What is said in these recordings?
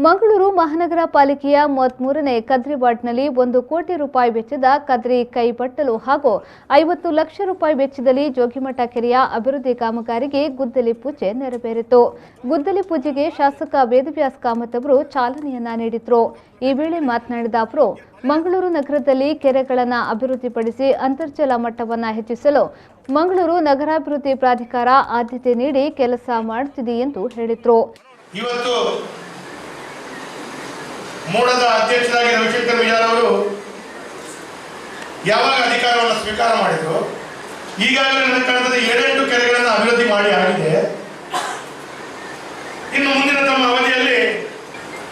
ಮಂಗಳೂರು ಮಹಾನಗರ ಪಾಲಿಕೆಯ 33ನೇ ಕದ್ರಿ ವಾರ್ಡ್ನಲ್ಲಿ 1 ಕೋಟಿ ರೂಪಾಯಿ ವೆಚ್ಚದ ಕದ್ರಿ ಕೈಬಟ್ಟಲು ಹಾಗೂ 50 ಲಕ್ಷ ರೂಪಾಯಿ ವೆಚ್ಚದಲ್ಲಿ ಜೋಗಿಮಠ ಕೆರೆಯ ಅಭಿವೃದ್ಧಿ ಕಾಮಗಾರಿಗೆ ಗುದ್ದಲಿ ಪೂಜೆ ನೆರವೇರಿತು. ಗುದ್ದಲಿ ಪೂಜೆಗೆ ಶಾಸಕ ವೇದವ್ಯಾಸ್ ಕಾಮತ್ ಅವರು ಚಾಲನೆಯನ್ನ ನೀಡಿದರು. ಈ ವೇಳೆ ಮಾತನಾಡಿದ ಅವರು, ಮಂಗಳೂರು ನಗರದಲ್ಲಿ ಕೆರೆಗಳನ್ನು ಅಭಿವೃದ್ಧಿಪಡಿಸಿ ಅಂತರ್ಜಲ ಮಟ್ಟವನ್ನು ಹೆಚ್ಚಿಸಲು ಮಂಗಳೂರು ನಗರಾಭಿವೃದ್ಧಿ ಪ್ರಾಧಿಕಾರ ಆದ್ಯತೆ ನೀಡಿ ಕೆಲಸ ಮಾಡುತ್ತಿದೆ ಎಂದು ಹೇಳಿದರು. ಮೂಡದ ಅಧ್ಯಕ್ಷರಾಗಿ ರವಿಶಂಕರ್ ವಿಜಾರ್ ಅವರು ಯಾವಾಗ ಅಧಿಕಾರವನ್ನು ಸ್ವೀಕಾರ ಮಾಡಿದ್ರು, ಈಗಾಗಲೇ ನನ್ನ ಕಾಲದ 7-8 ಕೆರೆಗಳನ್ನು ಅಭಿವೃದ್ಧಿ ಮಾಡಿ ಆಗಿದೆ. ಇನ್ನು ಮುಂದಿನ ತಮ್ಮ ಅವಧಿಯಲ್ಲಿ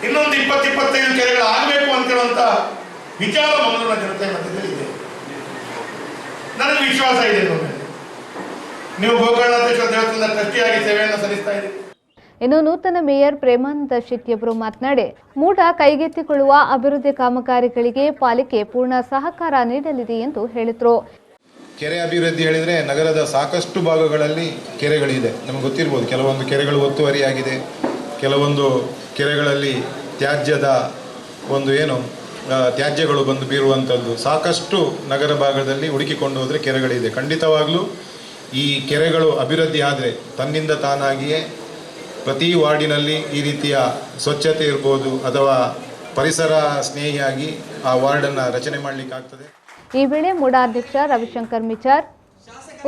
ಇನ್ನೊಂದು 20-25 ಕೆರೆಗಳು ಆಗಬೇಕು ಅಂತೇಳುವಂತ ವಿಚಾರ ಮಂಗಳೂರಿನ ಜನತೆ ಮಧ್ಯದಲ್ಲಿ ಇದೆ. ನನಗೆ ವಿಶ್ವಾಸ ಇದೆ. ನೀವು ಗೋಕರ್ಣೇಶ್ವರ ದೇವಸ್ಥಾನದ ಟ್ರಸ್ಟಿಯಾಗಿ ಸೇವೆಯನ್ನು ಸಲ್ಲಿಸ್ತಾ ಇದ್ದೀರಿ. ಇನ್ನು ನೂತನ ಮೇಯರ್ ಪ್ರೇಮಾನಂದ ಶೆಟ್ಟಿ ಅವರು ಮಾತನಾಡಿ, ಮೂಡ ಕೈಗೆತ್ತಿಕೊಳ್ಳುವ ಅಭಿವೃದ್ಧಿ ಕಾಮಗಾರಿಗಳಿಗೆ ಪಾಲಿಕೆ ಪೂರ್ಣ ಸಹಕಾರ ನೀಡಲಿದೆ ಎಂದು ಹೇಳಿದರು. ಕೆರೆ ಅಭಿವೃದ್ಧಿ ಹೇಳಿದರೆ ನಗರದ ಸಾಕಷ್ಟು ಭಾಗಗಳಲ್ಲಿ ಕೆರೆಗಳಿದೆ. ನಮಗೆ ಗೊತ್ತಿರ್ಬೋದು, ಕೆಲವೊಂದು ಕೆರೆಗಳು ಒತ್ತುವರಿಯಾಗಿದೆ, ಕೆಲವೊಂದು ಕೆರೆಗಳಲ್ಲಿ ತ್ಯಾಜ್ಯದ ತ್ಯಾಜ್ಯಗಳು ಬಂದು ಬೀರುವಂಥದ್ದು ಸಾಕಷ್ಟು ನಗರ ಭಾಗದಲ್ಲಿ ಹುಡುಕಿಕೊಂಡು ಹೋದರೆ ಕೆರೆಗಳಿದೆ. ಖಂಡಿತವಾಗಲೂ ಈ ಕೆರೆಗಳು ಅಭಿವೃದ್ಧಿ ಆದರೆ ತನ್ನಿಂದ ತಾನಾಗಿಯೇ ಪ್ರತಿ ವಾರ್ಡಿನಲ್ಲಿ ಈ ರೀತಿಯ ಸ್ವಚ್ಛತೆ ಇರ್ಬೋದು ಅಥವಾ ಪರಿಸರ ಸ್ನೇಹಿಯಾಗಿ ಆ ವಾರ್ಡನ್ನು ರಚನೆ ಮಾಡಲಿಕ್ಕಾಗ್ತದೆ. ಈ ವೇಳೆ ಮೂಡಾ ಅಧ್ಯಕ್ಷ ರವಿಶಂಕರ್ ಮಿಚಾರ್,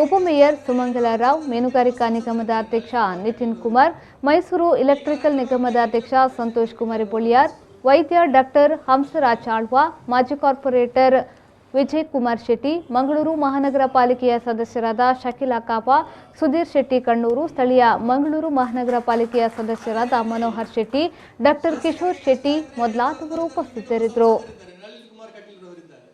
ಉಪಮೇಯರ್ ಸುಮಂಗಲ ರಾವ್, ಮೀನುಗಾರಿಕಾ ನಿಗಮದ ಅಧ್ಯಕ್ಷ ನಿತಿನ್ ಕುಮಾರ್, ಮೈಸೂರು ಇಲೆಕ್ಟ್ರಿಕಲ್ ನಿಗಮದ ಅಧ್ಯಕ್ಷ ಸಂತೋಷ್ ಕುಮಾರ್ ಬೊಳಿಯಾರ್, ವೈದ್ಯ ಡಾಕ್ಟರ್ ಹಂಸರಾಜ್ ಆಳ್ವಾ, ಮಾಜಿ ಕಾರ್ಪೊರೇಟರ್ ವಿಜಯ್ ಕುಮಾರ್ ಶೆಟ್ಟಿ, ಮಂಗಳೂರು ಮಹಾನಗರ ಪಾಲಿಕೆಯ ಸದಸ್ಯರಾದ ಶಕೀಲಾ ಕಾಪಾ, ಸುಧೀರ್ ಶೆಟ್ಟಿ ಕಣ್ಣೂರು, ಸ್ಥಳೀಯ ಮಂಗಳೂರು ಮಹಾನಗರ ಪಾಲಿಕೆಯ ಸದಸ್ಯರಾದ ಮನೋಹರ್ ಶೆಟ್ಟಿ, ಡಾಕ್ಟರ್ ಕಿಶೋರ್ ಶೆಟ್ಟಿ ಮೊದಲಾದವರು ಉಪಸ್ಥಿತರಿದ್ದರು.